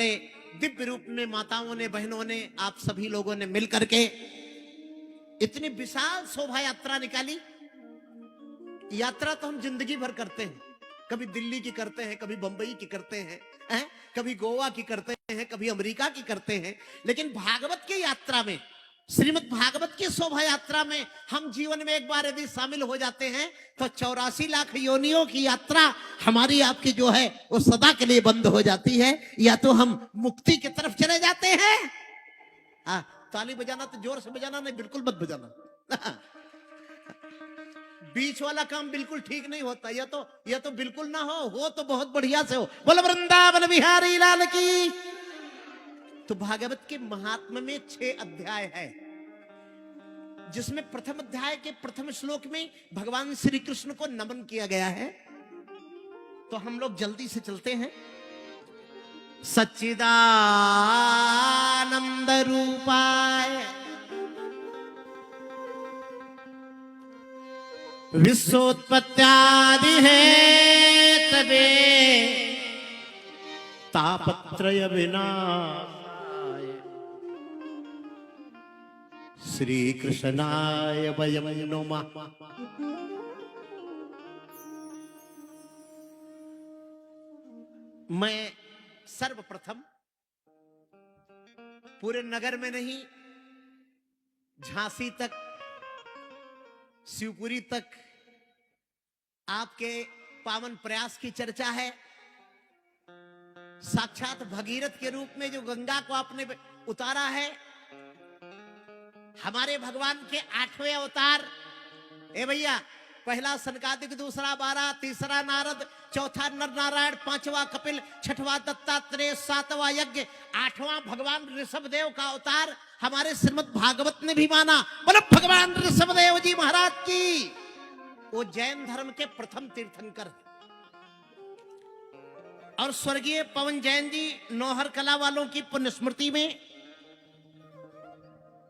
बड़े दिव्य रूप में माताओं ने, बहनों ने, आप सभी लोगों ने मिलकर के इतनी विशाल शोभा यात्रा निकाली। यात्रा तो हम जिंदगी भर करते हैं, कभी दिल्ली की करते हैं, कभी बंबई की करते हैं, कभी गोवा की करते हैं, कभी अमेरिका की करते हैं, लेकिन भागवत की यात्रा में, श्रीमद् भागवत की शोभा यात्रा में हम जीवन में एक बार यदि शामिल हो जाते हैं तो 84 लाख योनियों की यात्रा हमारी आपकी जो है वो सदा के लिए बंद हो जाती है, या तो हम मुक्ति की तरफ चले जाते हैं। ताली बजाना तो जोर से बजाना, नहीं बिल्कुल मत बजाना। बीच वाला काम बिल्कुल ठीक नहीं होता, या तो बिल्कुल ना हो तो बहुत बढ़िया से हो। बोलो वृंदावन बिहारी लाल की। तो भागवत के महात्म्य में 6 अध्याय है, जिसमें प्रथम अध्याय के प्रथम श्लोक में भगवान श्री कृष्ण को नमन किया गया है। तो हम लोग जल्दी से चलते हैं। सच्चिदानंद रूपाय विश्वोत्पत्त्यादि है तबे तापत्रय विनाशाय श्री कृष्णाय वयं नमः। मैं सर्वप्रथम पूरे नगर में नहीं, झांसी तक, शिवपुरी तक आपके पावन प्रयास की चर्चा है। साक्षात भगीरथ के रूप में जो गंगा को आपने उतारा है, हमारे भगवान के 8वें अवतार। ए भैया, पहला सनकादिक, दूसरा बारह, तीसरा नारद, चौथा नर नारायण, 5वां कपिल, 6वां दत्तात्रेय, 7वां यज्ञ, 8वां भगवान ऋषभदेव का अवतार हमारे श्रीमद् भागवत ने भी माना। बोलो भगवान ऋषभदेव जी महाराज की। वो जैन धर्म के प्रथम तीर्थंकर और स्वर्गीय पवन जैन जी नौहर कला वालों की पुण्य स्मृति में,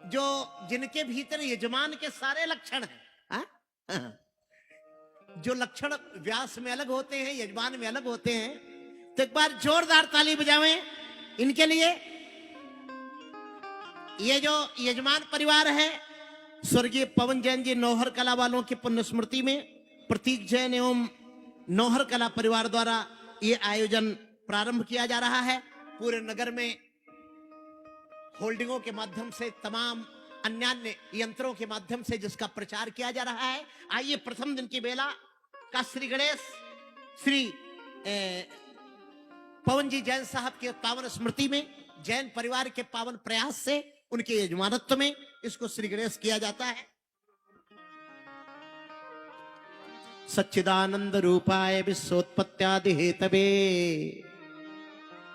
जो जिनके भीतर यजमान के सारे लक्षण हैं, जो लक्षण व्यास में अलग होते हैं, यजमान में अलग होते हैं, तो एक बार जोरदार ताली बजावें इनके लिए। ये जो यजमान परिवार है, स्वर्गीय पवन जैन जी नौहर कला वालों की पुण्य स्मृति में प्रतीक जैन एवं नौहर कला परिवार द्वारा ये आयोजन प्रारंभ किया जा रहा है। पूरे नगर में होल्डिंगों के माध्यम से, तमाम अन्य यंत्रों के माध्यम से जिसका प्रचार किया जा रहा है। आइए प्रथम दिन की बेला का श्री गणेश, श्री पवन जी जैन साहब के पावन स्मृति में, जैन परिवार के पावन प्रयास से, उनके यजमानत्व में इसको श्री गणेश किया जाता है। सच्चिदानंद रूपाय विश्वोत्पत्त्यादि हेतवे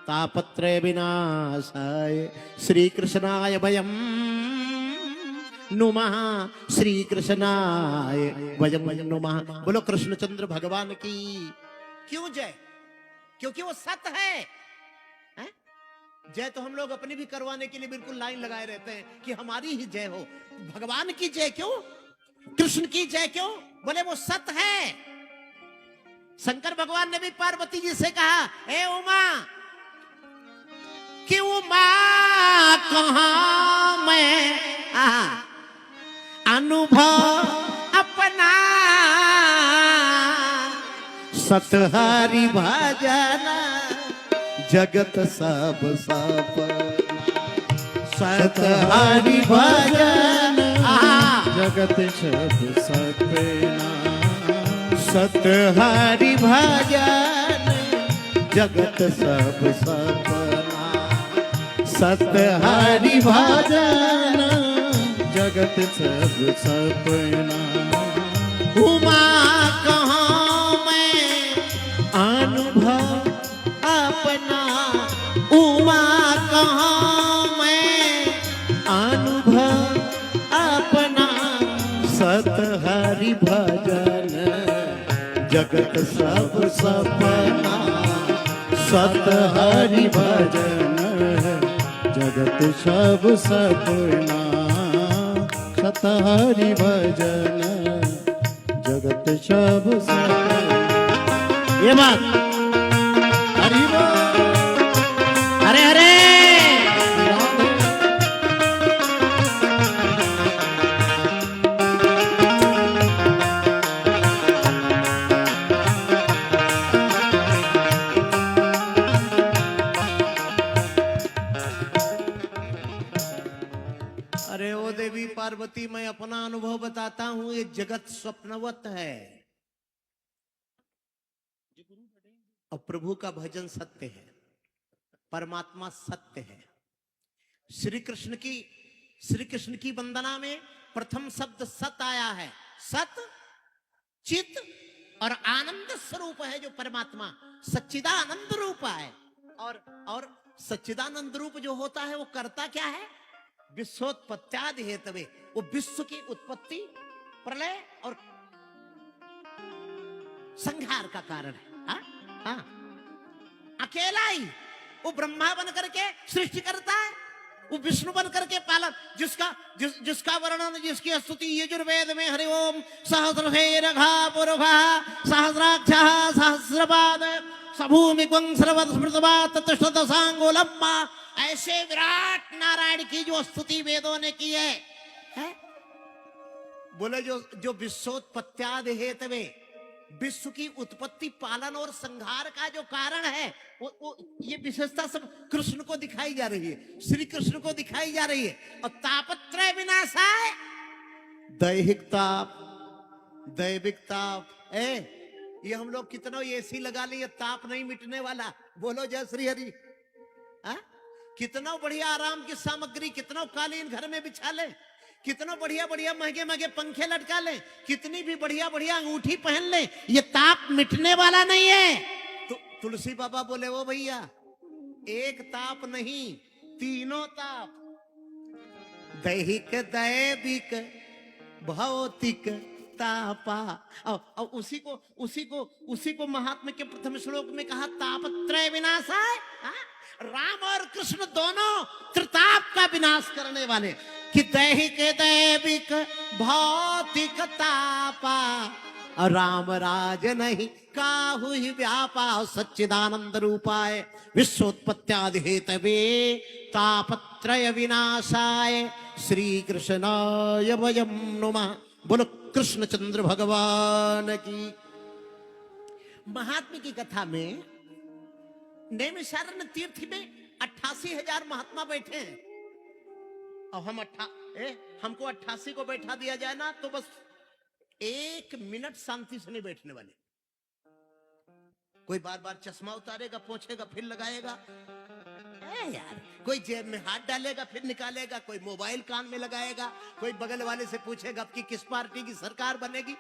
तापत्रय विनाशाय श्री कृष्णाय वयं नुमः। श्री कृष्णाय वयं नुमः। बोलो कृष्णचंद्र भगवान की। क्यों जय? क्योंकि वो सत है। जय तो हम लोग अपनी भी करवाने के लिए बिल्कुल लाइन लगाए रहते हैं कि हमारी ही जय हो। भगवान की जय क्यों? कृष्ण की जय क्यों? बोले वो सत है। शंकर भगवान ने भी पार्वती जी से कहा, ए उमा, कि उमा कहां मैं अनुभव अपना, सतहरि भजन जगत सब सपना। सतहरि भजन जगत सब सपना। सतहरि भजन जगत सब सपना। सतहरि भजन जगत सब सपना। उमा कहाँ मैं अनुभव अपना। उमा कहाँ मैं अनुभव अपना। सतहरि भजन जगत सब सपना। सतहरि भजन जगत सब सपना। सतहरि भजन जगत सब सपना। ये बात हरि बोल। हरे हरे पार्वती मैं अपना अनुभव बताता हूं, ये जगत स्वप्नवत है और प्रभु का भजन सत्य है, परमात्मा सत्य है। श्री कृष्ण की वंदना में प्रथम शब्द सत आया है। सत चित और आनंद स्वरूप है जो परमात्मा सच्चिदानंद रूप है। और सच्चिदानंद रूप जो होता है वो करता क्या है? विश्वोत्पत्त्यादि हेतवे, वो विश्व की उत्पत्ति, प्रलय और संहार का कारण है। हाँ? हाँ। अकेला ही वो ब्रह्मा बन करके सृष्टि करता है, वो विष्णु बन करके पालन, जिसका वर्णन, जिसकी स्तुति यजुर्वेद में हरि ओम सहस्रशेरघा पुरुषा सहस्राक्षः सहस्रपाद सभूमि सर्वत स्मृतवा ततस्तसांगोलम्मा, ऐसे विराट नारायण की जो स्तुति वेदों ने की है? बोले जो विश्वोत्पत्त्यादि हेतवे, विश्व की उत्पत्ति, पालन और संहार का जो कारण है, वो ये विशेषता सब कृष्ण को दिखाई जा रही है, श्री कृष्ण को दिखाई जा रही है। और तापत्रय विनाशाय, दैहिक ताप, दैविक ताप, ये हम लोग कितना एसी लगा लिए, ताप नहीं मिटने वाला। बोलो जय श्री हरि। कितना बढ़िया आराम की सामग्री, कितना कालीन घर में बिछा ले, कितना बढ़िया बढ़िया महंगे महंगे पंखे लटका ले, कितनी भी बढ़िया बढ़िया अंगूठी पहन ले, ये ताप मिटने वाला नहीं है। तो तुलसी बाबा बोले वो भैया, एक ताप नहीं, तीनों ताप, दैहिक दैविक भौतिक तापा। और उसी को महात्मा के प्रथम श्लोक में कहा तापत्रय विनाशाय। राम और कृष्ण दोनों त्रिताप का विनाश करने वाले, कि दैहिक दैविक भौतिक तापा, राम राज नहीं काहु ही व्यापा, सच्चिदानंद रूपाय विश्वोत्पत्त्यादि हेतवे तापत्रय विनाशाय श्री कृष्णाय वयं नमः। बोलो कृष्णचंद्र भगवान की। महात्मा की कथा में नैमिषारण्य तीर्थ में 88,000 महात्मा बैठे हैं। अब हमको 88 को बैठा दिया जाए ना तो बस 1 मिनट शांति से नहीं बैठने वाले। कोई बार बार चश्मा उतारेगा, पोंछेगा, फिर लगाएगा, यार कोई जेब में हाथ डालेगा फिर निकालेगा, कोई मोबाइल कान में लगाएगा, कोई बगल वाले से पूछेगा कि किस पार्टी की सरकार बनेगी।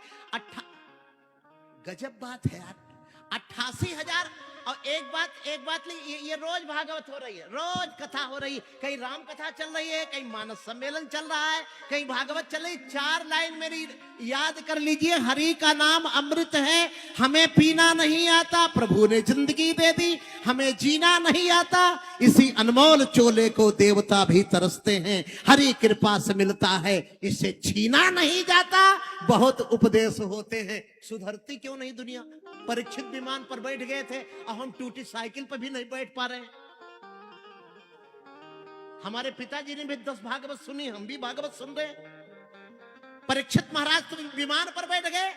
गजब बात है यार, 88,000। और एक बात ये रोज भागवत हो रही है, रोज कथा हो रही है, कहीं राम कथा चल रही है, कहीं मानस सम्मेलन चल रहा है, कहीं भागवत चल रही। 4 लाइन मेरी याद कर लीजिए, हरि का नाम अमृत है, हमें पीना नहीं आता, प्रभु ने जिंदगी दे दी, हमें जीना नहीं आता, इसी अनमोल चोले को देवता भी तरसते हैं, हरि कृपा से मिलता है, इसे छीना नहीं जाता, बहुत उपदेश होते हैं, सुधरती क्यों नहीं दुनिया। परीक्षित विमान पर बैठ गए थे और हम टूटी साइकिल पर भी नहीं बैठ पा रहे। हमारे पिताजी ने भी 10 भागवत सुनी, हम भी भागवत सुन रहे। परीक्षित महाराज तो विमान पर बैठ गए।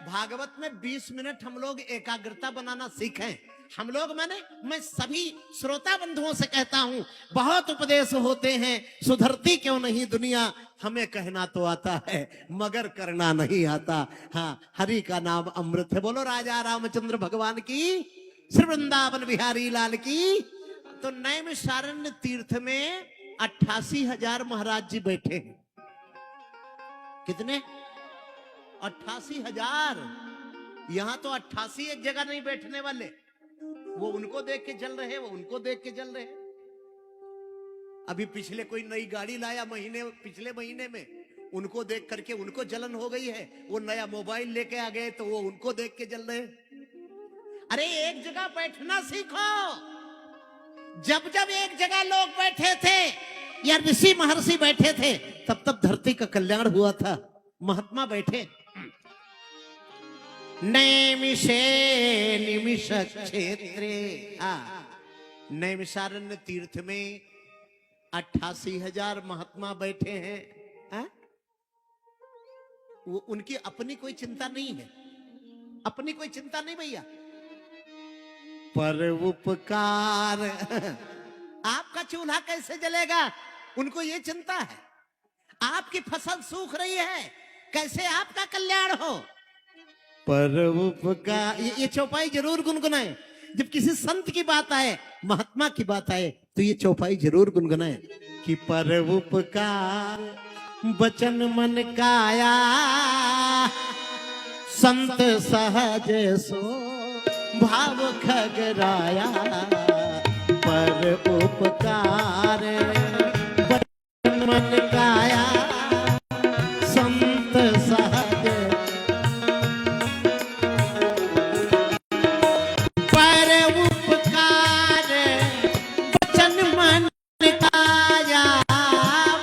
भागवत में 20 मिनट हम लोग एकाग्रता बनाना सीखें। हम लोग मैं सभी श्रोता बंधुओं से कहता हूं, बहुत उपदेश होते हैं, सुधरती क्यों नहीं दुनिया। हमें कहना तो आता है मगर करना नहीं आता। हाँ, हरि का नाम अमृत है। बोलो राजा रामचंद्र भगवान की, श्री वृंदावन बिहारी लाल की। तो नैमिषारण्य तीर्थ में 88,000 महाराज जी बैठे हैं। कितने? 88,000। यहां तो 88 एक जगह नहीं बैठने वाले, वो उनको देख के चल रहे, वो उनको देख के चल रहे। अभी पिछले कोई नई गाड़ी लाया पिछले महीने में, उनको देख करके उनको जलन हो गई है। वो नया मोबाइल लेके आ गए तो वो उनको देख के जल रहे। अरे एक जगह बैठना सीखो। जब एक जगह लोग बैठे थे या ऋषि महर्षि बैठे थे, तब धरती का कल्याण हुआ था। महात्मा बैठे नैमिषे निमिष क्षेत्रे। नैमिषारण्य तीर्थ में 88,000 महात्मा बैठे हैं। वो उनकी अपनी कोई चिंता नहीं है, अपनी कोई चिंता नहीं भैया। पर उपकार आपका चूल्हा कैसे जलेगा, उनको ये चिंता है। आपकी फसल सूख रही है, कैसे आपका कल्याण हो। पर उपकार ये चौपाई जरूर गुनगुनाए। जब किसी संत की बात आए, महात्मा की बात आए, तो ये चौपाई जरूर गुनगुनाए कि पर उपकार बचन मन काया संत सहज सो भाव खगराया। पर उपकार बचन मन काया संत सहज। पर उपकार बचन मन काया।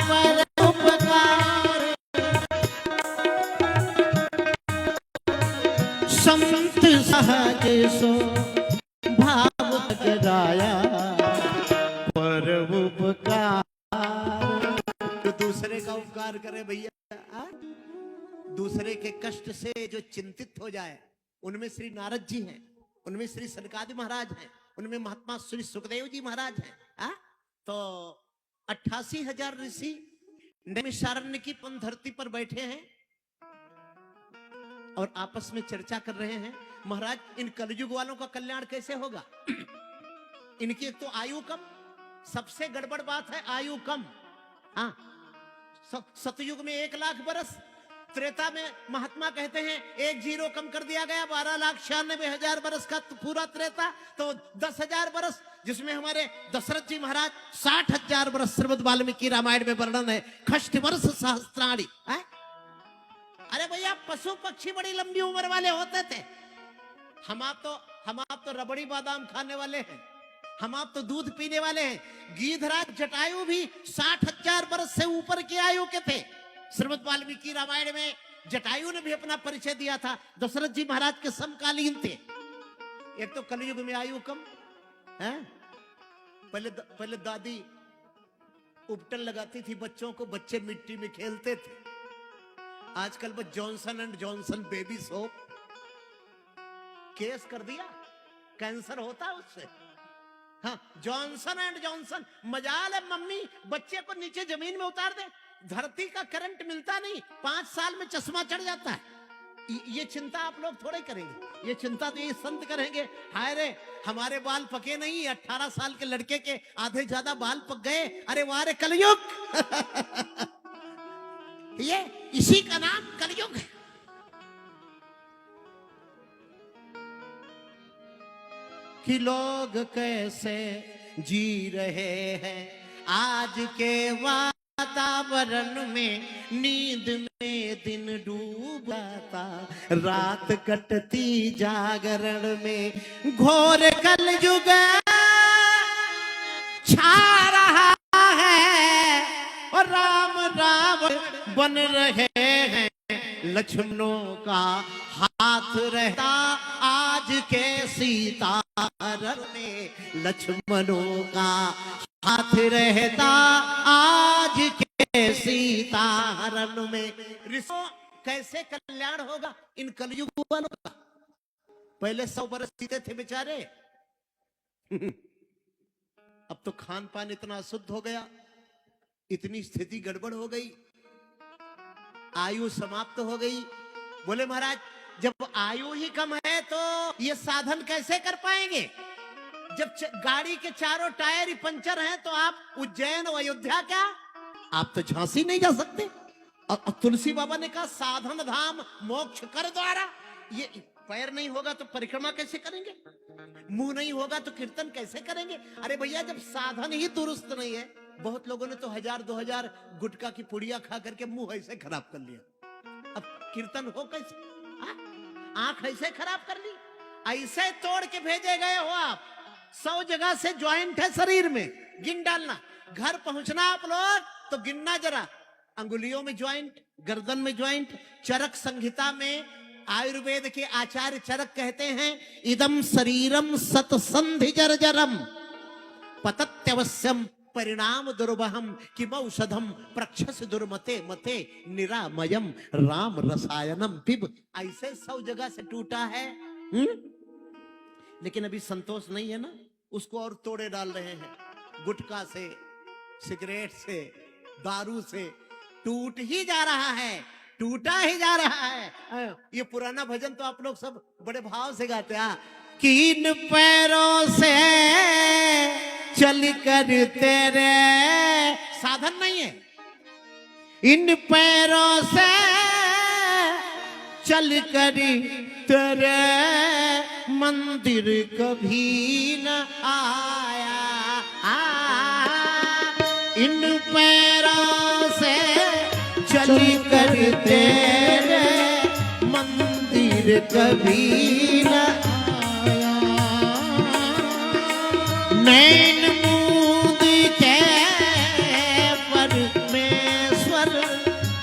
पर उपकार संत सहज सो भाव खगराया। पर उपकार जो दूसरे का उपकार करे भैया, दूसरे के कष्ट से जो चिंतित हो जाए, उनमें श्री नारद जी हैं, उनमें श्री सनकादि महाराज हैं, उनमें महात्मा श्री सुखदेव जी महाराज हैं। तो 88,000 ऋषि नैमिषारण्य की पन धरती पर बैठे हैं और आपस में चर्चा कर रहे हैं, महाराज इन कलयुग वालों का कल्याण कैसे होगा। इनकी एक तो आयु कम, सबसे गड़बड़ बात है आयु कम। हाँ, सतयुग में 1 लाख बरस, त्रेता में महात्मा कहते हैं 1 जीरो कम कर दिया गया, 12,96,000 बरस का तो पूरा त्रेता, तो 10,000 बरस, जिसमें हमारे दशरथ जी महाराज 60,000 बरस श्रीमद् वाल्मीकि रामायण में वर्णन है, खष्ट वर्ष सहस्त्राणी। अरे भैया पशु पक्षी बड़ी लंबी उम्र वाले होते थे, हम आप तो रबड़ी बादाम खाने वाले हैं, हम आप तो दूध पीने वाले हैं। गीधराज जटायु भी 60,000 वर्ष से ऊपर की आयु के थे। श्रीमद् वाल्मीकि रामायण में जटायु ने भी अपना परिचय दिया था, दशरथ जी महाराज के समकालीन थे। एक तो कलयुग में आयु कम है। पहले दादी उपटन लगाती थी बच्चों को, बच्चे मिट्टी में खेलते थे। आजकल वो Johnson and Johnson baby soap case कर दिया, कैंसर होता है उससे। हाँ, जॉनसन एंड जॉनसन, मजाल है मम्मी बच्चे को नीचे जमीन में उतार दे, धरती का करंट मिलता नहीं, 5 साल में चश्मा चढ़ जाता है। ये चिंता आप लोग थोड़े करेंगे, ये चिंता तो ये संत करेंगे। हाय रे हमारे बाल पके नहीं, 18 साल के लड़के के आधे ज्यादा बाल पक गए। अरे वाह रे कलयुग। ये इसी का नाम कलयुग है। कि लोग कैसे जी रहे हैं आज के वातावरण में, नींद में दिन डूबाता, रात कटती जागरण में, घोर कलयुग छा रहा है और राम रावण बन रहे हैं। लक्ष्मणों का हाथ रहता आज के सीताहरण में, लक्ष्मणों का हाथ रहता आज के सीताहरण में। ऋषियों कैसे कल्याण होगा इन कलयुग वालों का। पहले 100 बरस जीते थे बेचारे, अब तो खान पान इतना अशुद्ध हो गया, इतनी स्थिति गड़बड़ हो गई, आयु समाप्त हो गई। बोले महाराज जब आयु ही कम है तो ये साधन कैसे कर पाएंगे। जब गाड़ी के चारों टायर ही पंचर हैं तो आप उज्जैन और अयोध्या क्या, आप तो झांसी नहीं जा सकते। और तुलसी बाबा ने कहा साधन धाम मोक्ष कर द्वारा। ये पैर नहीं होगा तो परिक्रमा कैसे करेंगे, मुंह नहीं होगा तो कीर्तन कैसे करेंगे। अरे भैया जब साधन ही दुरुस्त नहीं है, बहुत लोगों ने तो 1000-2000 गुटखा की पुड़िया खा करके मुंह ऐसे खराब कर लिया, अब कीर्तन हो कैसे। आंख ऐसे खराब कर ली, ऐसे तोड़ के भेजे गए हो आप। 100 जगह से ज्वाइंट है शरीर में, गिन डालना। घर पहुंचना आप लोग तो गिनना जरा, अंगुलियों में ज्वाइंट, गर्दन में ज्वाइंट। चरक संहिता में आयुर्वेद के आचार्य चरक कहते हैं इदम शरीरम सतसंधि जर्जरम पतत्यवश्यम परिणाम दुर्वहम किमौषधम प्रक्षस दुर्मते मते निरामयम राम रसायनम पिब। ऐसे 100 जगह से टूटा है। लेकिन अभी संतोष नहीं है ना, उसको और तोड़े डाल रहे हैं, गुटखा से, सिगरेट से, दारू से। टूट ही जा रहा है, टूटा ही जा रहा है। ये पुराना भजन तो आप लोग सब बड़े भाव से गाते हैं। कि इन पैरों से चल कर तेरे, साधन नहीं है, इन पैरों से चल कर तेरे मंदिर कभी न आया। इन पैरों से चल कर तेरे मंदिर कभी न आया। नैन मूंद के परमेश्वर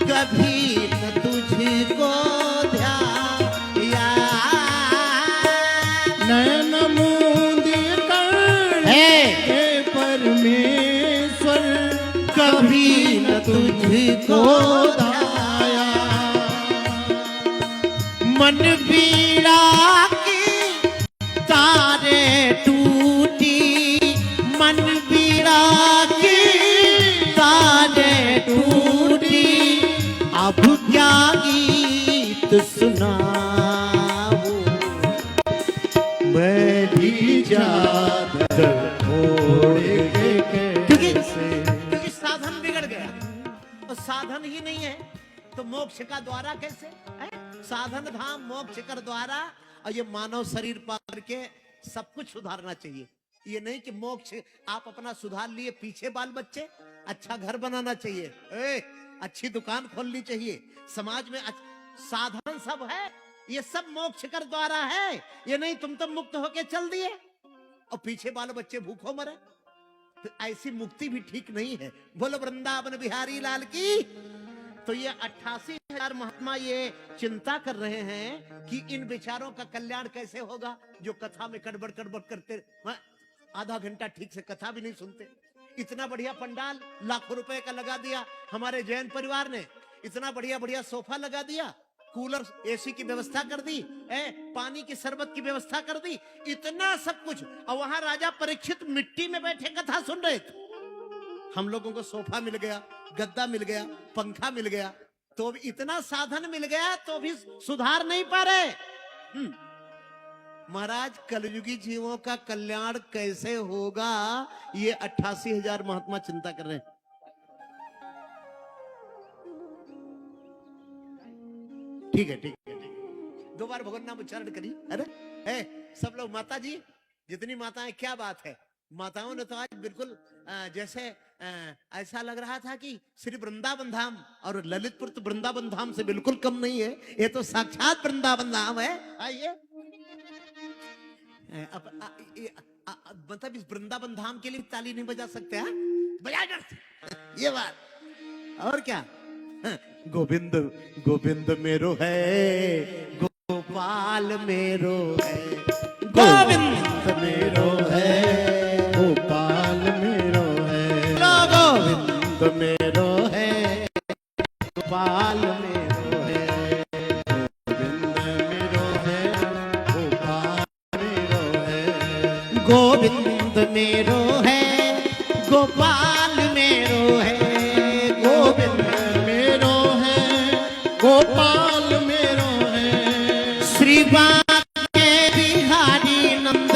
कभी न तुझको ध्याया। नयन मूंद कर परमेश्वर कभी न तुझको ध्याया। मन पीड़ा की तारे टूटी, मन पीड़ा की तारे टूटी, अब क्या गीत सुनाऊं। मैं भी चादर ओढ़ के कैसे। क्योंकि साधन बिगड़ गया, और साधन ही नहीं है तो मोक्ष का द्वारा कैसे है? साधन धाम मोक्ष कर द्वारा। और ये मानव शरीर पाकर के सब कुछ सुधारना चाहिए। ये नहीं कि मोक्ष आप अपना सुधार लिए, पीछे बाल बच्चे, अच्छा घर बनाना चाहिए, अच्छी दुकान खोलनी चाहिए, समाज में साधन सब है, ये सब मोक्ष कर द्वारा है। ये नहीं तुम तो मुक्त होके चल दिए और पीछे बाल बच्चे भूखों मरे, तो ऐसी मुक्ति भी ठीक नहीं है। बोलो वृंदावन बिहारी लाल की। तो ये 88,000 महात्मा ये चिंता कर रहे हैं कि इन विचारों का कल्याण कैसे होगा, जो कथा में कड़बड़ कड़बड़ करते, आधा घंटा ठीक से कथा भी नहीं सुनते। इतना बढ़िया पंडाल लाखों रुपए का लगा दिया हमारे जैन परिवार ने, इतना बढ़िया बढ़िया सोफा लगा दिया, कूलर एसी की व्यवस्था कर दी, पानी की शरबत की व्यवस्था कर दी, इतना सब कुछ, और वहां राजा परीक्षित मिट्टी में बैठे कथा सुन रहे थे। हम लोगों को सोफा मिल गया, गद्दा मिल गया, पंखा मिल गया, तो भी इतना साधन मिल गया तो भी सुधार नहीं पा रहे। महाराज कलयुगी जीवों का कल्याण कैसे होगा, ये 88,000 महात्मा चिंता कर रहे हैं। ठीक है, ठीक है, ठीक है। 2 बार भगवान नाम उच्चारण करी। अरे सब लोग माता जी, जितनी माताएं, क्या बात है, माताओं ने तो आज बिल्कुल जैसे ऐसा लग रहा था कि श्री वृंदावन धाम, और ललितपुर तो वृंदावन धाम से बिल्कुल कम नहीं है, ये तो साक्षात वृंदावन धाम है। आइए, मतलब इस वृंदावन धाम के लिए ताली नहीं बजा सकते? बजा ये बात। और क्या, गोविंद गोविंद मेरो है, गोपाल मेरो है, गोविंद मेरो है, गोपाल मेरो है, गोविंद मेरो है, गोपाल मेरो है, गोविंद मेरो है, गोपाल मेरो है, गोविंद मेरो है, गोपाल मेरो है, गोविंद मेरो है, गोपाल मेरो है, श्री बांके बिहारी नंद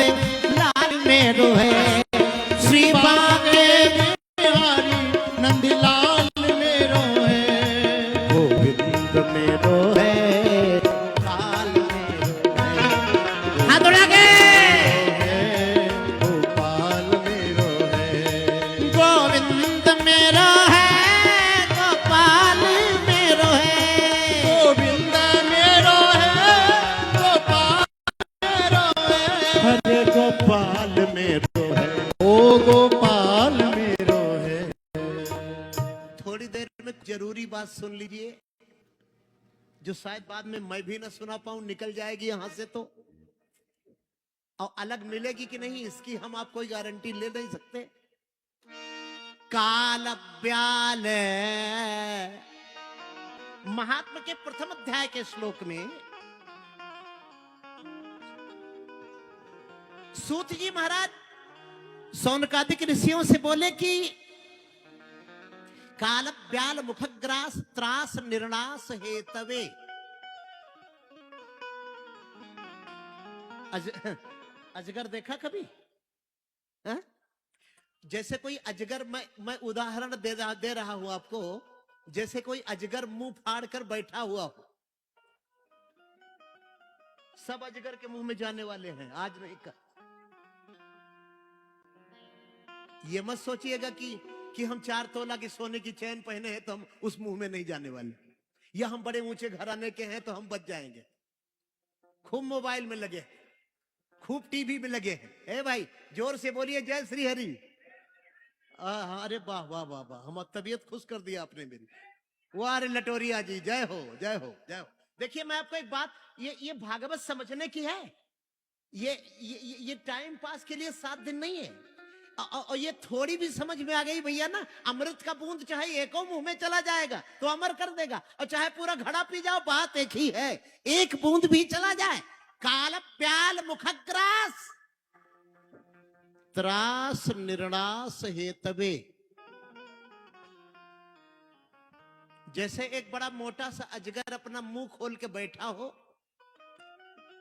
लाल मेरो है, श्री बांके बिहारी नंद लाल मेरो है, गोविंद मेरो है, गोपाल मेरो है। हाथ उड़ा के गोपाल मेरो है, ओ गोपाल मेरो है। थोड़ी देर में जरूरी बात सुन लीजिए, जो शायद बाद में मैं भी ना सुना पाऊं, निकल जाएगी यहां से तो, और अलग मिलेगी कि नहीं इसकी हम आप कोई गारंटी ले नहीं सकते। काल ब्याल महात्मा के प्रथम अध्याय के श्लोक में सूत जी महाराज सौनकादिक ऋषियों से बोले कि काल ब्याल मुखग्रास त्रास निर्णास हेतवे। अजगर देखा कभी? हा? जैसे कोई अजगर, मैं उदाहरण दे रहा हूं आपको, जैसे कोई अजगर मुंह फाड़ कर बैठा हुआ हो। सब अजगर के मुंह में जाने वाले हैं, आज नहीं कल। ये मत सोचिएगा कि हम 4 तोला की सोने की चैन पहने हैं तो हम उस मुंह में नहीं जाने वाले, या हम बड़े ऊंचे घराने के हैं तो हम बच जाएंगे। खूब मोबाइल में लगे, खूब टीवी में लगे हैं। ए भाई जोर से बोलिए जय श्री हरि। अरे वाह वाह वाह वाह, हम तबीयत खुश कर दिया आपने मेरी। वाह रे लटोरिया जी, जय हो जय हो जय हो। देखिए मैं आपको एक बात, ये भागवत समझने की है। ये टाइम पास के लिए 7 दिन नहीं है। और ये थोड़ी भी समझ में आ गई भैया ना, अमृत का बूंद चाहे एको मुंह में चला जाएगा तो अमर कर देगा, और चाहे पूरा घड़ा पी जाओ, बात एक ही है। एक बूंद भी चला जाए, काल प्याल मुखग्रास त्रास निर्णास हेतवे। जैसे एक बड़ा मोटा सा अजगर अपना मुंह खोल के बैठा हो,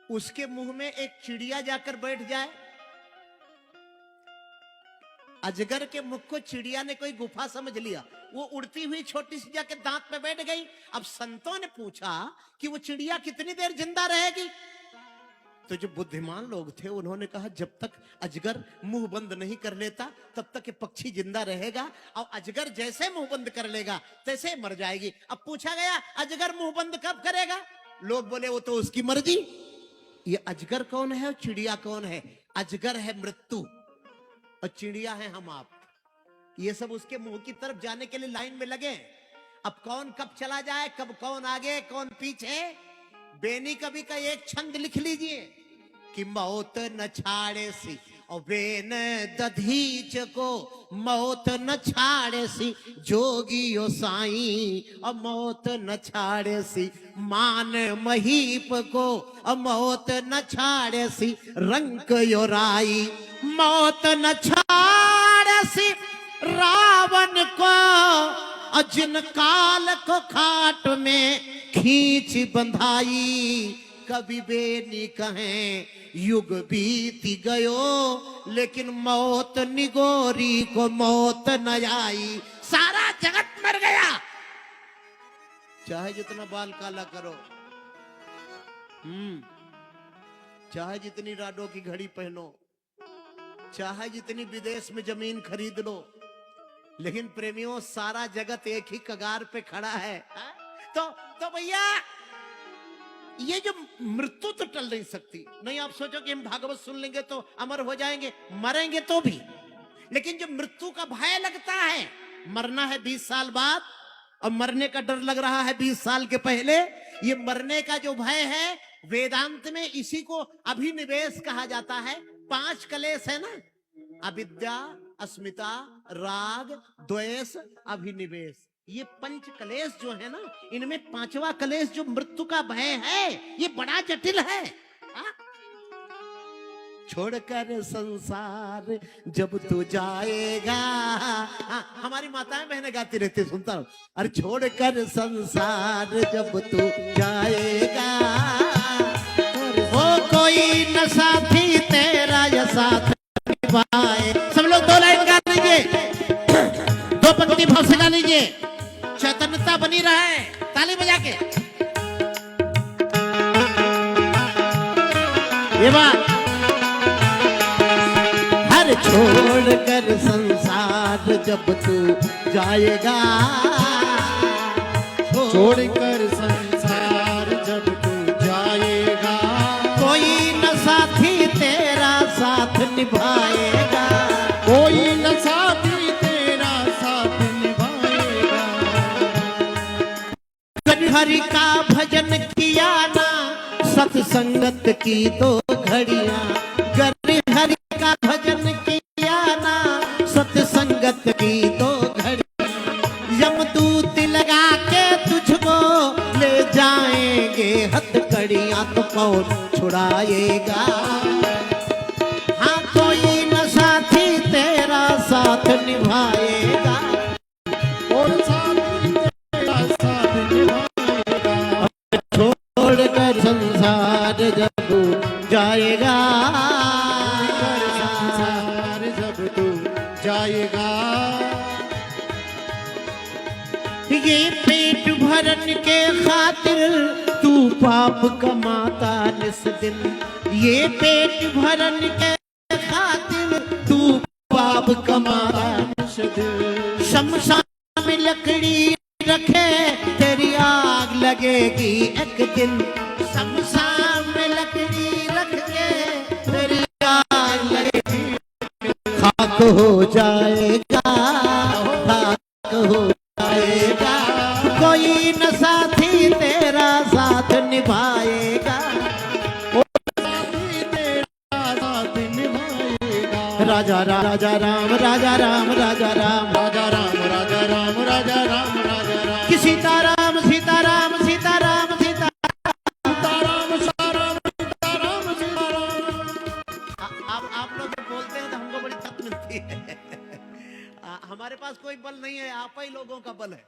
उसके मुंह में एक चिड़िया जाकर बैठ जाए। अजगर के मुख को चिड़िया ने कोई गुफा समझ लिया, वो उड़ती हुई छोटी सी जाके दांत पे बैठ गई। अब संतों ने पूछा कि वो चिड़िया कितनी देर जिंदा रहेगी? तो जो बुद्धिमान लोग थे उन्होंने कहा जब तक अजगर मुंह बंद नहीं कर लेता तब तक ये पक्षी जिंदा रहेगा, और अजगर जैसे मुंह बंद कर लेगा तैसे मर जाएगी। अब पूछा गया अजगर मुंह बंद कब करेगा? लोग बोले वो तो उसकी मर्जी। ये अजगर कौन है और चिड़िया कौन है? अजगर है मृत्यु और चिड़िया है हम आप। ये सब उसके मुंह की तरफ जाने के लिए लाइन में लगे। अब कौन कब चला जाए, कब कौन आगे कौन पीछे। बेनी कवि का एक छंद लिख लीजिए कि मौत न छाड़े सी और बेन दधीच को, मौत न छाड़े सी जोगियो साई, और मौत न छाड़े सी मान महीप को, और मौत न छाड़े सी रंक यो राई, मौत न छाड़े सी रावण को, और जिन काल को खाट में खींच बंधाई। कभी बेनी कहें युग बीती गयो, लेकिन मौत निगोरी को मौत न आई। सारा जगत मर गया, चाहे जितना बाल काला करो, चाहे जितनी राडो की घड़ी पहनो, चाहे जितनी विदेश में जमीन खरीद लो, लेकिन प्रेमियों सारा जगत एक ही कगार पे खड़ा है। तो भैया ये जो मृत्यु तो टल नहीं सकती। नहीं आप सोचो कि हम भागवत सुन लेंगे तो अमर हो जाएंगे, मरेंगे तो भी। लेकिन जो मृत्यु का भय लगता है, मरना है 20 साल बाद और मरने का डर लग रहा है 20 साल के पहले, ये मरने का जो भय है वेदांत में इसी को अभिनिवेश कहा जाता है। 5 कलेश है ना, अविद्या, अस्मिता, राग, द्वेष, अभिनिवेश। ये 5 कलेश जो है ना, इनमें 5वां कलेश जो मृत्यु का भय है, ये बड़ा जटिल है। छोड़कर संसार जब तू जाएगा, हमारी माताएं बहनें गाती रहती, सुनता हूं। अरे छोड़कर संसार जब तू जाएगा, वो कोई न साथी तेरा या साथ निभाए। सब लोग 2 लाइन गा लीजिए, 2 पंक्ति भाव से गा लीजिए, चैतन्यता बनी रहे, ताली बजा के। ये बात हर छोड़कर संसार जब तू जाएगा, छोड़कर संसार जब तू जाएगा, कोई न साथी तेरा साथ निभाएगा, कोई न साथी तेरा साथ निभाएगा। हरि का भजन किया ना, सत्संगत की 2 घड़ियां। हरि का भजन किया ना, सत्संगत की 2 घड़ियां। यमदूत लगा के तुझको ले जाएंगे हथकड़ियां, तो कौन छुड़ाएगा। हाँ कोई न साथी तेरा साथ निभाएगा, और ये पेट भरन के खातिर तू पाप कमाता निस दिन, ये पेट भरन के खातिर तू पाप कमाता निस दिन। शमशान में लकड़ी रखे तेरी आग लगेगी एक दिन, शमशान में लकड़ी रख के तेरी आग लगेगी, खाक हो जाएगा, खाक हो जाएगा, कोई न साथी तेरा साथ निभाएगा, साथी तेरा साथ निभाएगा। राजा राजा राम राजा राम राजा राम राजा राम राजा राम राजा राम राजा राम, कि सीताराम सीताराम सीताराम सीताराम सीताराम सीताराम सीताराम सीताराम। आप लोग जब बोलते हैं तो हमको बड़ी तक मिलती है। हमारे पास कोई बल नहीं है, आप ही लोगों का बल है।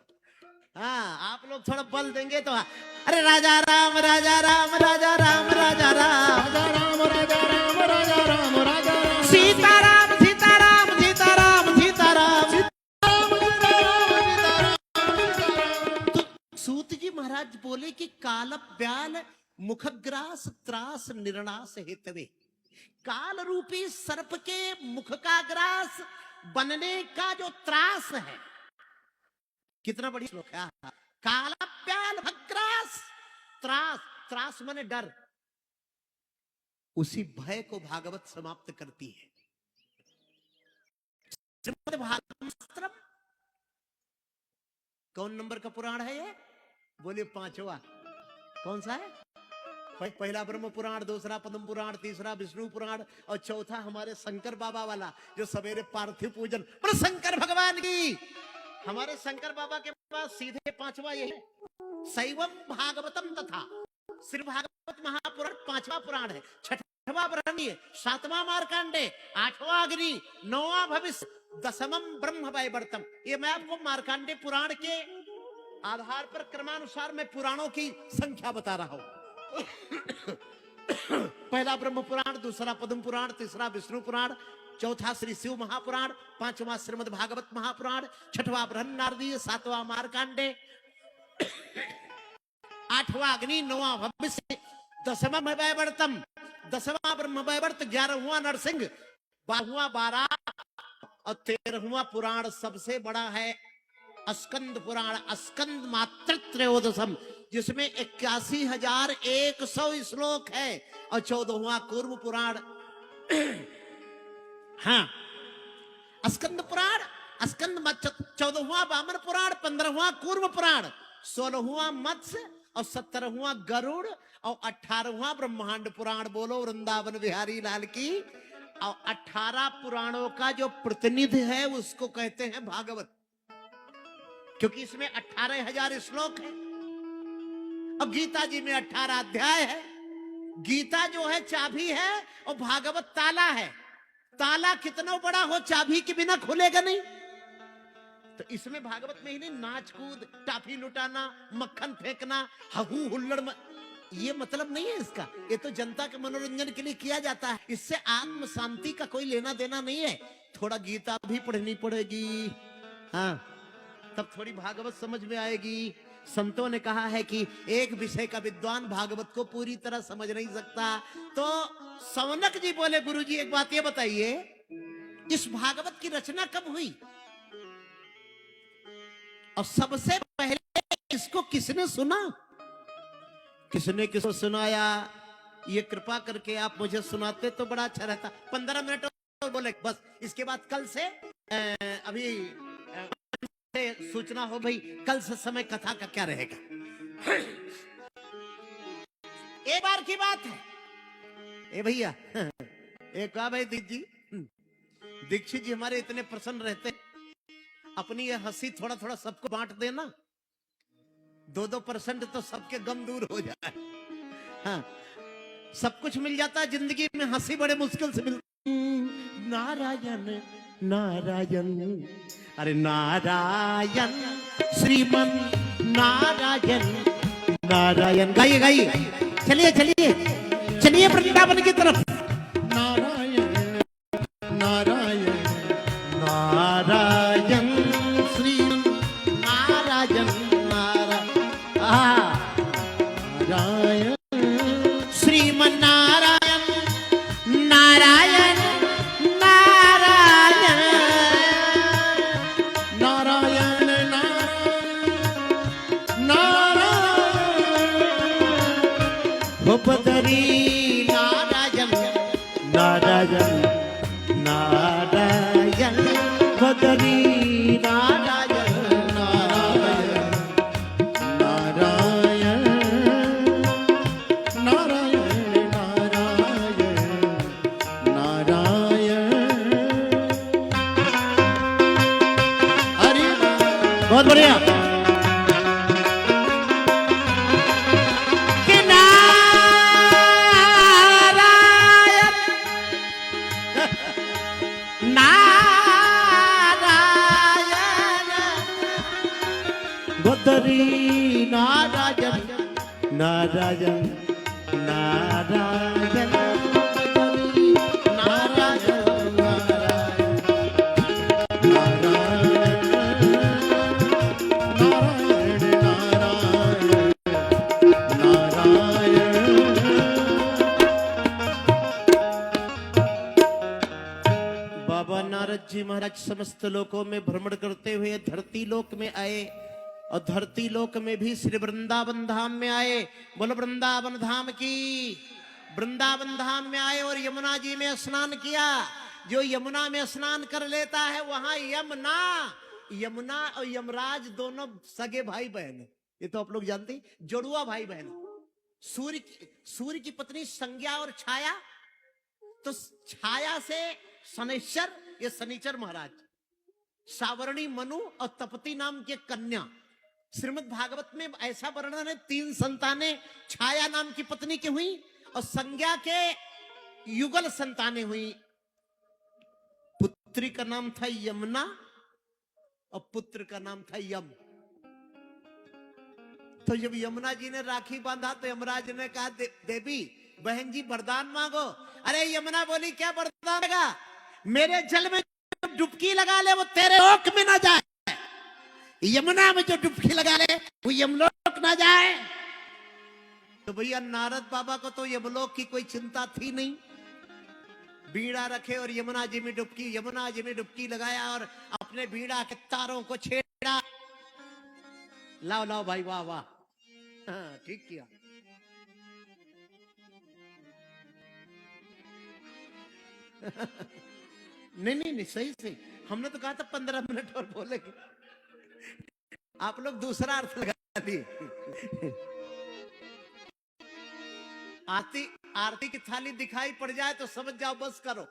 हाँ, आप लोग थोड़ा बल देंगे तो अरे राजा राम राजा राम राजा राम राजा राम राजा राम राजा राम राजा राम राजा राम, सीताराम सीताराम सीताराम सीताराम। तो सूत जी महाराज बोले कि काल ब्याल मुखग्रास त्रास निर्णास हेतवे, काल रूपी सर्प के मुख का ग्रास बनने का जो त्रास है, कितना बड़ी श्लोक है। काल ब्याल भग्रास, त्रास, त्रास माने डर, उसी भय को भागवत समाप्त करती है। श्रीमद् भागवतम कौन नंबर का पुराण है ये? बोलिए पांचवा। कौन सा है? पहला ब्रह्म पुराण, दूसरा पद्म पुराण, तीसरा विष्णु पुराण और चौथा हमारे शंकर बाबा वाला जो सवेरे पार्थिव पूजन पर शंकर भगवान की। हमारे शंकर बाबा के पास सीधे पांचवा ये है, शैवम भागवतम तथा श्री भागवत महापुराण पांचवा पुराण है, छठवां ब्रह्मी, सातवां मार्कांडे, आठवां अग्नि, नौवां भविष्य, दसमम ब्रह्म वैवर्तम। ये मैं आपको मार्कांडे पुराण के आधार पर क्रमानुसार मैं पुराणों की संख्या बता रहा हूं। पहला ब्रह्म पुराण, दूसरा पद्म पुराण, तीसरा विष्णु पुराण, चौथा श्री शिव महापुराण, पांचवा श्रीमद् भागवत महापुराण, छठवां बृहन्नारदीय, सातवां मार्कांडे, आठवां अग्नि, नौवां भविष्य, दसवां वैवर्तम, दसवां ब्रह्म वैवर्त, 11वां नरसिंह, 12वां बारात और 13वां पुराण सबसे बड़ा है स्कंद पुराण, स्कंद मात्र त्रयोदशम, जिसमें 81,100 श्लोक है और 14वां कूर्म पुराण। हाँ, स्कंद पुराण, स्कंद 14वां वामन पुराण, 15वां कूर्म पुराण, 16वां मत्स्य और 17वां गरुड़ और 18वां ब्रह्मांड पुराण। बोलो वृंदावन बिहारी लाल की। और 18 पुराणों का जो प्रतिनिधि है उसको कहते हैं भागवत, क्योंकि इसमें 18,000 श्लोक है। अब गीता जी में 18 अध्याय है। गीता जो है चाबी है और भागवत ताला है। ताला कितना बड़ा हो, चाबी के बिना खुलेगा नहीं। तो इसमें भागवत में ही नहीं, नाच कूद, टाफी लुटाना, मक्खन फेंकना, हहू हुल्लड़ ये मतलब नहीं है इसका। ये तो जनता के मनोरंजन के लिए किया जाता है। इससे आत्म शांति का कोई लेना देना नहीं है। थोड़ा गीता भी पढ़नी पड़ेगी, हाँ, तब थोड़ी भागवत समझ में आएगी। संतों ने कहा है कि एक विषय का विद्वान भागवत को पूरी तरह समझ नहीं सकता। तो सौनक जी बोले, गुरुजी एक बात ये बताइए, इस भागवत की रचना कब हुई और सबसे पहले इसको किसने सुना? किसने किसको सुनाया? ये कृपा करके आप मुझे सुनाते तो बड़ा अच्छा रहता। 15 मिनट और बोले बस। इसके बाद कल से अभी सूचना हो भाई, कल से समय कथा का क्या रहेगा। एक बार की बात है, ए भैया, एक कहा भाई दीक्षित जी हमारे इतने प्रसन्न रहते, अपनी ये हंसी थोड़ा थोड़ा सबको बांट देना, 2-2% तो सबके गम दूर हो जाए। हाँ, सब कुछ मिल जाता है जिंदगी में, हंसी बड़े मुश्किल से मिलती। नारायण नारायण, अरे नारायण श्रीमन नारायण नारायण। गाइए गाइए, चलिए चलिए चलिए वृंदावन की तरफ। नारायण नारायण नारायण श्रीमन नारायण बहुत बढ़िया। कि नारायण नारायण गोदरी नारायण नारायण नारायण नारायण बाबा नारद जी महाराज समस्त लोकों में भ्रमण करते हुए धरती लोक में आए और धरती लोक में भी श्री वृंदावन धाम में आए। बोलो वृंदावन धाम की। वृंदावन धाम में आए और यमुना जी में स्नान किया। जो यमुना में स्नान कर लेता है वहां यमुना और यमराज दोनों सगे भाई बहन हैं। ये तो आप लोग जानते हैं, जोड़ुआ भाई बहन। सूर्य की पत्नी संज्ञा और छाया, तो छाया से शनैश्वर, ये शनिचर महाराज, सावरणी मनु और तपती नाम की कन्या। श्रीमद् भागवत में ऐसा वर्णन है, 3 संतानें छाया नाम की पत्नी की हुई और संज्ञा के युगल संतानें हुई। पुत्री का नाम था यमुना और पुत्र का नाम था यम। तो जब यमुना जी ने राखी बांधा तो यमराज ने कहा, देवी बहन जी वरदान मांगो। अरे यमुना बोली, क्या वरदान देगा? मेरे जल में डुबकी लगा ले वो तेरे लोक में ना जाए। यमुना में जो डुबकी लगा ले वो यमलोक ना जाए। तो भैया नारद बाबा को तो यमलोक की कोई चिंता थी नहीं। बीड़ा रखे और यमुना जी में डुबकी लगाया और अपने बीड़ा के तारों को छेड़ा। लाओ लाओ भाई, वाह वाह, हाँ ठीक किया। नहीं सही। हमने तो कहा था 15 मिनट और बोलेंगे, आप लोग दूसरा अर्थ लगा दिए। आरती की थाली दिखाई पड़ जाए तो समझ जाओ बस करो।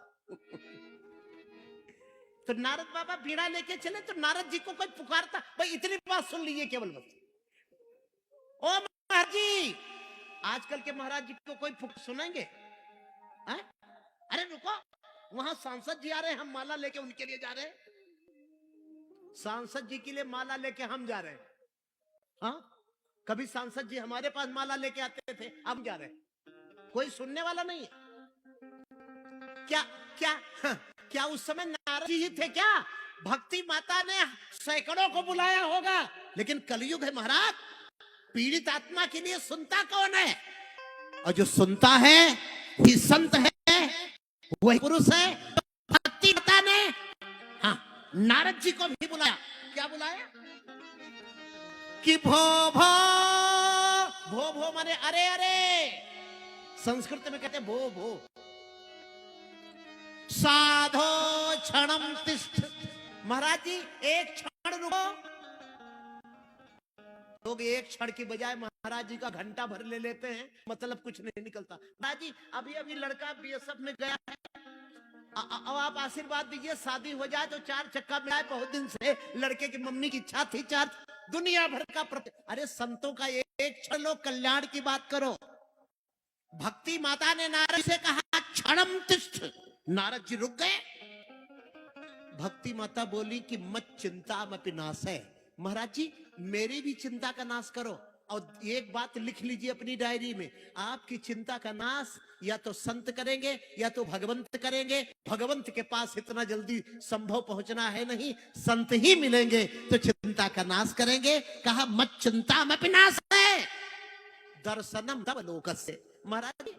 तो नारद बाबा बीड़ा लेके चले तो नारद जी को कोई पुकारता। भाई इतनी बात सुन लीजिए केवल बस। ओ महाराज जी, आजकल के महाराज जी को कोई सुनेंगे? अरे रुको, वहां सांसद जी आ रहे हैं, हम माला लेके उनके लिए जा रहे हैं। सांसद जी के लिए माला लेके हम जा रहे हैं। हाँ, कभी सांसद जी हमारे पास माला लेके आते थे, हम जा रहे हैं। कोई सुनने वाला नहीं है क्या? क्या उस समय नारद जी ही थे क्या? भक्ति माता ने सैकड़ों को बुलाया होगा, लेकिन कलयुग है महाराज। पीड़ित आत्मा के लिए सुनता कौन है? और जो सुनता है ही संत है, वही पुरुष है। भक्ति माता ने हाँ नारद जी को भी बुलाया। क्या बुलाया? कि भो भो भो भो माने अरे अरे, संस्कृत में कहते भो भो। साधो क्षणम तिष्ठ। महाराज जी एक क्षण रुको। लोग एक क्षण की बजाय महाराज जी का घंटा भर ले लेते हैं, मतलब कुछ नहीं निकलता। महाराज जी अभी लड़का बीएसएफ में गया है, अब आप आशीर्वाद दीजिए शादी हो जाए तो 4 चक्का मिलाए। बहुत दिन से लड़के की मम्मी की इच्छा थी 4। दुनिया भर का अरे संतों का एक क्षण लो, कल्याण की बात करो। भक्ति माता ने नारद से कहा क्षणम तिष्ठ। नारद जी रुक गए। भक्ति माता बोली कि मत चिंता मपि नाशय। महाराज जी मेरी भी चिंता का नाश करो। और एक बात लिख लीजिए अपनी डायरी में, आपकी चिंता का नाश या तो संत करेंगे या तो भगवंत करेंगे। भगवंत के पास इतना जल्दी संभव पहुंचना है नहीं, संत ही मिलेंगे तो चिंता का नाश करेंगे। कहा मत चिंता मपि नाशय दर्शनम तव लोकस्य। महाराज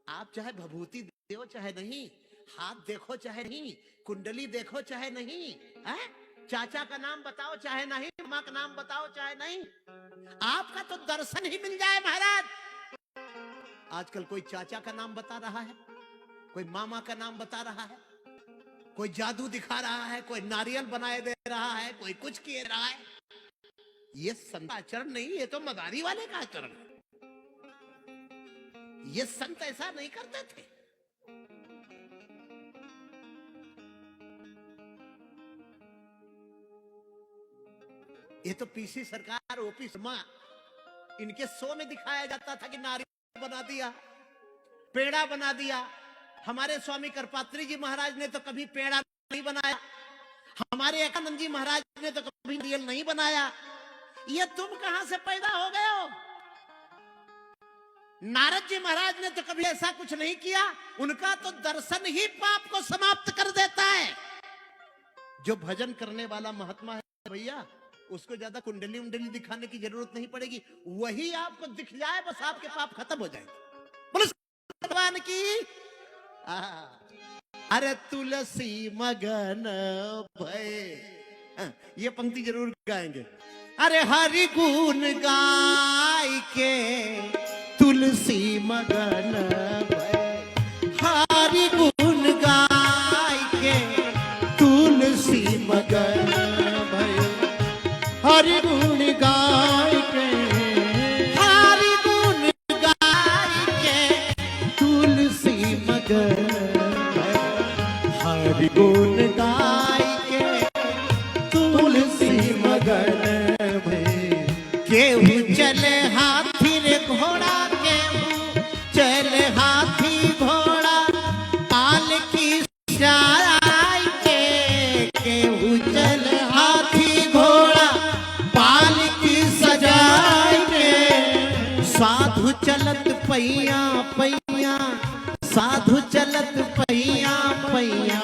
आप चाहे भभूति दो चाहे नहीं, हाथ देखो चाहे नहीं, कुंडली देखो चाहे नहीं, चाचा का नाम बताओ चाहे नहीं, माँ का नाम बताओ चाहे नहीं, आपका तो दर्शन ही मिल जाए महाराज। आजकल कोई चाचा का नाम बता रहा है, कोई मामा का नाम बता रहा है, कोई जादू दिखा रहा है, कोई नारियल बनाए दे रहा है, कोई कुछ किए रहा है। ये संत आचरण नहीं, ये तो मदारी वाले का आचरण है। ये संत ऐसा नहीं करते थे। ये तो पीसी सरकार, ओपी शर्मा, इनके शो में दिखाया जाता था कि नारी बना दिया, पेड़ा बना दिया। हमारे स्वामी करपात्री जी महाराज ने तो कभी पेड़ा नहीं बनाया, हमारे एकानंद जी महाराज ने तो कभी रियल नहीं बनाया। ये तुम कहां से पैदा हो गए हो? नारद जी महाराज ने तो कभी ऐसा कुछ नहीं किया, उनका तो दर्शन ही पाप को समाप्त कर देता है। जो भजन करने वाला महात्मा है भैया, उसको ज्यादा कुंडली उंडली दिखाने की जरूरत नहीं पड़ेगी, वही आपको दिख जाए बस आपके पाप खत्म हो जाएंगे। बोलो भगवान की। अरे तुलसी मगन भय, ये पंक्ति जरूर गाएंगे। अरे हरि गुण गाय के तुलसी मगन भय, हरि गुण गाय के तुलसी मगन भय, हरि गुण गाय के, हरि गुण गाय के तुलसी मगन भय, हरि गुण गाय के तुलसी मगन भय। केहू चले हाथी रे घोड़ा, केहू चले हाथी घोड़ा, पालकी सजाय के, केहू चले हाथी घोड़ा, पालकी सजाय के। साधु चलत पैया पैया, साधु चलत पैया पैया,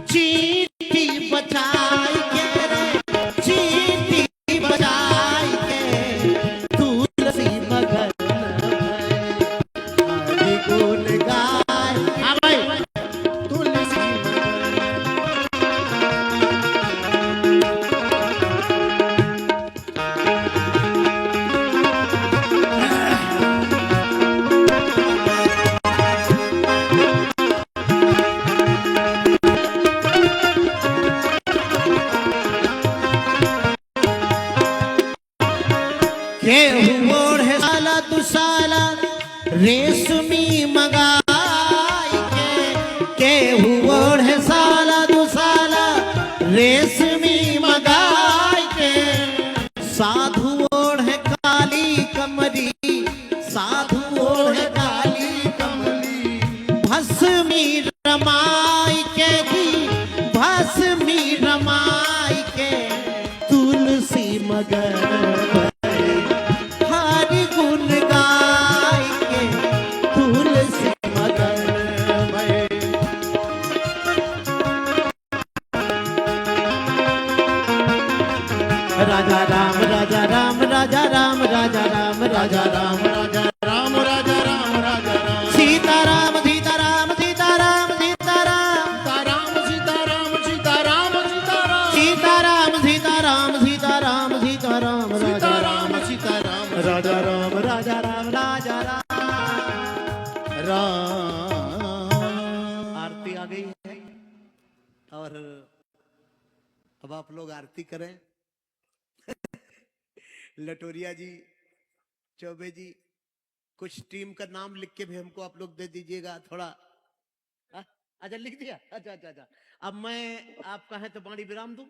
चींटी बचाई के रे, चींटी बचाई के तुलसी मगन भय, हरि गुण गाय। हाँ भाई, तुलसी केहू ओढ़े साला दुसाला रेशमी मगाई के, केहू ओढ़े साला दुसाला रेशमी मगाई के। साधु ओढ़े काली कमरी, साधु ओढ़े काली कमरी, भस्मी रमाई के दी, भस्मी रमाई के तुलसी मगन भय, हरि गुण गाय के तुलसी मगन भय। राजा राम राजा राम राजा राम राजा राम राजा राम राजा राम राजा राम राजा राम, सीता राम सीता राम सीता राम सीता राम, सीता राम सीता राम सीता राम सीता सीता राम, राम सीता राम सीता राम सीता राम, सीता राजा राम राम सीता राम राजा राम राजा राम राजा राम। आरती आ गई है और अब आप लोग आरती करें। लटोरिया जी, चौबे जी, कुछ टीम का नाम लिख के भी हमको आप लोग दे दीजिएगा थोड़ा। अच्छा लिख दिया, अच्छा अच्छा अच्छा। अब मैं आपका है तो बाणी विराम दूं।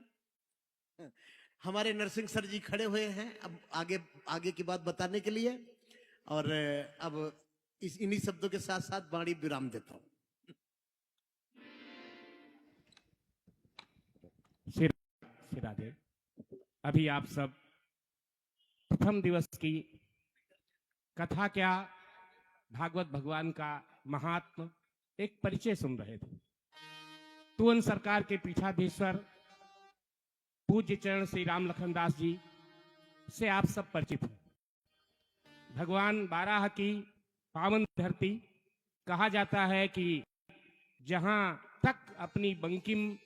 हमारे नरसिंह सर जी खड़े हुए हैं अब आगे आगे की बात बताने के लिए, और अब इन्हीं शब्दों के साथ साथ बाणी विराम देता हूं। श्री राधे। अभी आप सब प्रथम दिवस की कथा क्या, भागवत भगवान का महात्म एक परिचय सुन रहे थे। तुअन सरकार के पीठाधीश्वर पूज्य चरण श्री राम लखनदास जी से आप सब परिचित हैं। भगवान बाराह की पावन धरती, कहा जाता है कि जहां तक अपनी बंकिम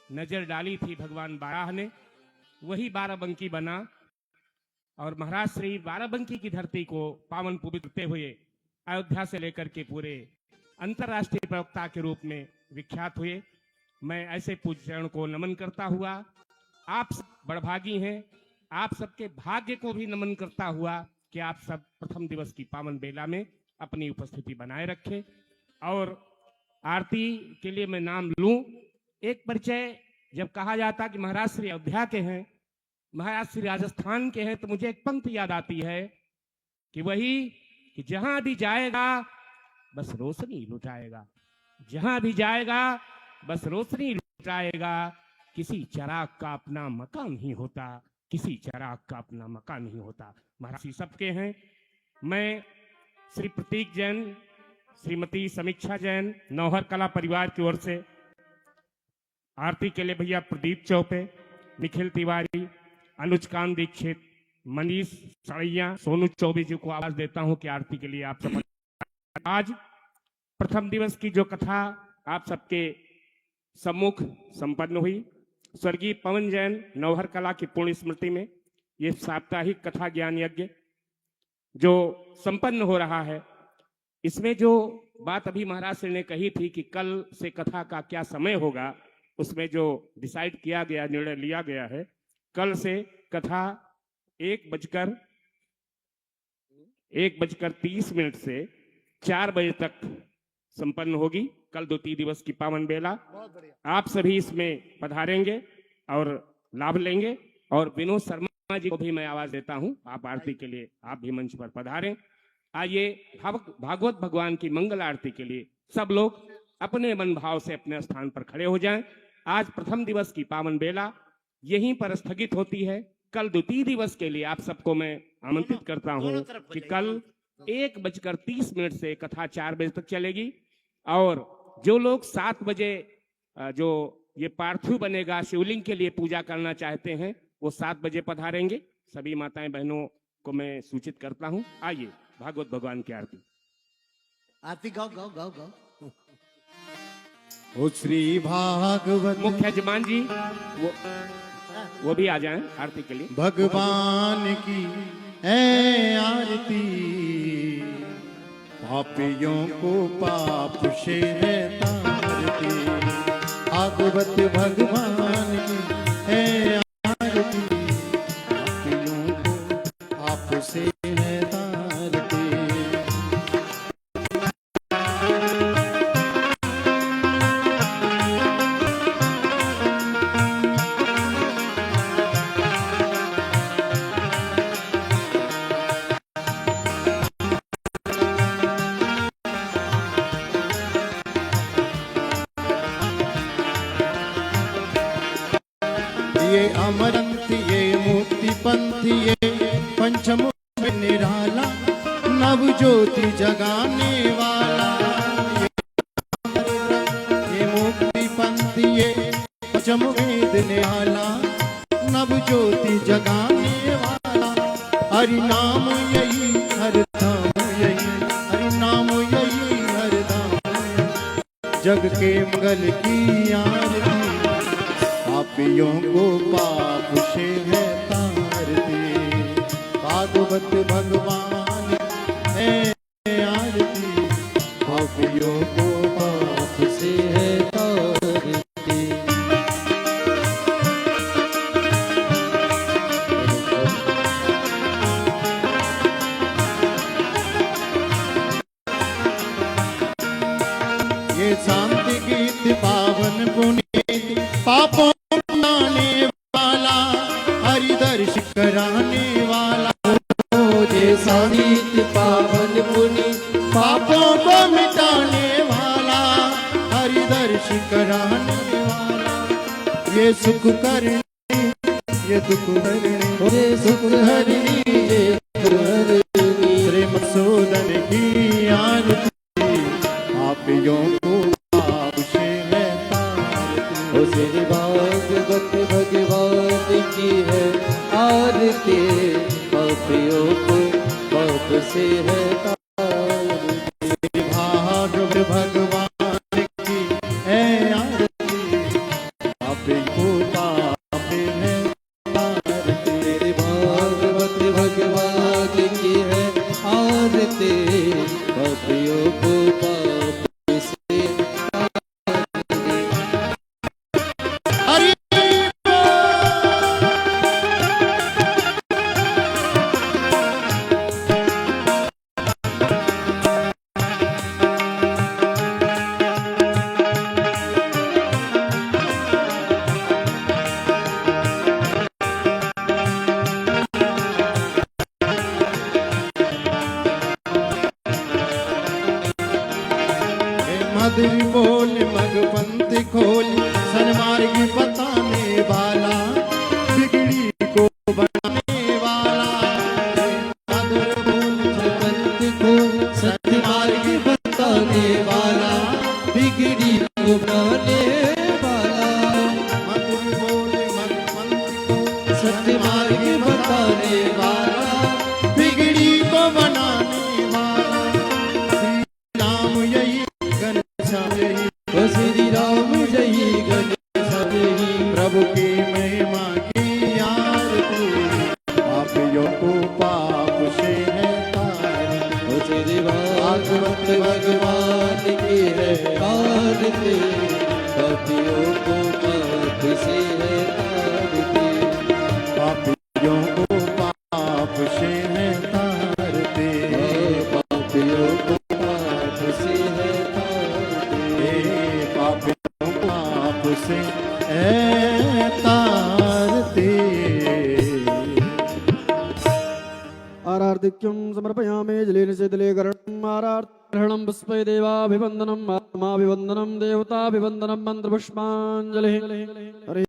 नजर डाली थी भगवान बाराह ने, वही बाराबंकी बना और महाराज श्री बाराबंकी की धरती को पावन पवित्र करते हुए अयोध्या से लेकर के पूरे अंतर्राष्ट्रीय प्रवक्ता के रूप में विख्यात हुए। मैं ऐसे पूज्य चरण को नमन करता हुआ, आप सब बड़भागी हैं, आप सबके भाग्य को भी नमन करता हुआ कि आप सब प्रथम दिवस की पावन बेला में अपनी उपस्थिति बनाए रखें। और आरती के लिए मैं नाम लूं। एक परिचय, जब कहा जाता कि महाराज श्री अयोध्या के हैं, महाराज श्री राजस्थान के हैं, तो मुझे एक पंक्ति याद आती है कि वही कि जहां भी जाएगा बस रोशनी लुटाएगा, जहां भी जाएगा बस रोशनी लुटाएगा, किसी चिराग का अपना मकान नहीं होता, किसी चिराग का अपना मकान नहीं होता। महाराज सबके हैं। मैं श्री प्रतीक जैन, श्रीमती समीक्षा जैन, नौहर कला परिवार की ओर से आरती के लिए भैया प्रदीप चौपे, निखिल तिवारी, अनुज कांत दीक्षित, मनीष सड़ैया, सोनू चौबे जी को आवाज देता हूं कि आरती के लिए आप सब। आज प्रथम दिवस की जो कथा आप सबके सम्मुख संपन्न हुई, स्वर्गीय पवन जैन नौहर कला की पुण्य स्मृति में ये साप्ताहिक कथा ज्ञान यज्ञ जो संपन्न हो रहा है, इसमें जो बात अभी महाराज श्री ने कही थी कि कल से कथा का क्या समय होगा, उसमें जो डिसाइड किया गया, निर्णय लिया गया है, कल से कथा 1:30 से 4 बजे तक संपन्न होगी। कल द्वितीय दिवस की पावन बेला, आप सभी इसमें पधारेंगे और लाभ लेंगे। और विनोद शर्मा जी को भी मैं आवाज देता हूं, आप आरती के लिए आप भी मंच पर पधारें। आइए भागवत भगवान की मंगल आरती के लिए सब लोग अपने मन भाव से अपने स्थान पर खड़े हो जाएं। आज प्रथम दिवस की पावन बेला यहीं पर स्थगित होती है। कल द्वितीय दिवस के लिए आप सबको मैं आमंत्रित करता हूं कि कल 1:30 से कथा 4 बजे तक चलेगी। और जो लोग 7 बजे जो ये पार्थिव बनेगा शिवलिंग के लिए पूजा करना चाहते हैं, वो 7 बजे पधारेंगे। सभी माताएं बहनों को मैं सूचित करता हूं। आइए भागवत भगवान की आरती। आरती गाओ गाओ गाओ गाओ। ओ श्री भागवत मुख्य यजमान जी वो भी आ जाएं आरती के लिए। भगवान की है आरती, पापियों को पाप से है तारती। भागवत भगवान की है आरती, पापियों को पाप से है तारती। ये अमरंत ये मुक्ति पंथ ये पंचमुख निराला, नव ज्योति जगाने वाला। ये मुक्ति पंथ ये पंचमुख निराला, नव ज्योति जगाने वाला। हरि नाम यही हर धाम यही, हरि नाम यही हर धाम यही। जग के मंगल की आरती, पापियों को पाप से है तारती। भागवत भगवान है आरती, पापियों को पाप से है तारती। ये शांति गीत पावन पुनीत, पापों वाला, हरि दर्श कराने वाला। ये संगीत पावन पुनि, पापों को मिटाने वाला, हरि दर्श कराने वाला। ये सुख करने ये दुख हरने, ये सुख हरनी ये दुख हरनी। प्रेम सोदन की आरती, पापियों को पाप से है तारती। ओ श्री भागवत भगवान की है आरती, पापियों को पाप से है तारती। भागवत भगवान की है आरती, पापियों को पाप है तारती। भागवत भगवान की है आरती, पापियों को पाप से हरि पापियों को पाप से है तारते, पापियों को पाप से है तारते, पापियों को पाप से है तारते, पापियों को पाप से है तारते। आरार्धिक्यं समर्पयामि जलेन शीतलीकरणम् आरार्धरणं पुष्पै देवाभिवन्दनम् आत्माभिवन्दनं देवताभिवन्दनं मन्त्रपुष्पाञ्जलिः। हरि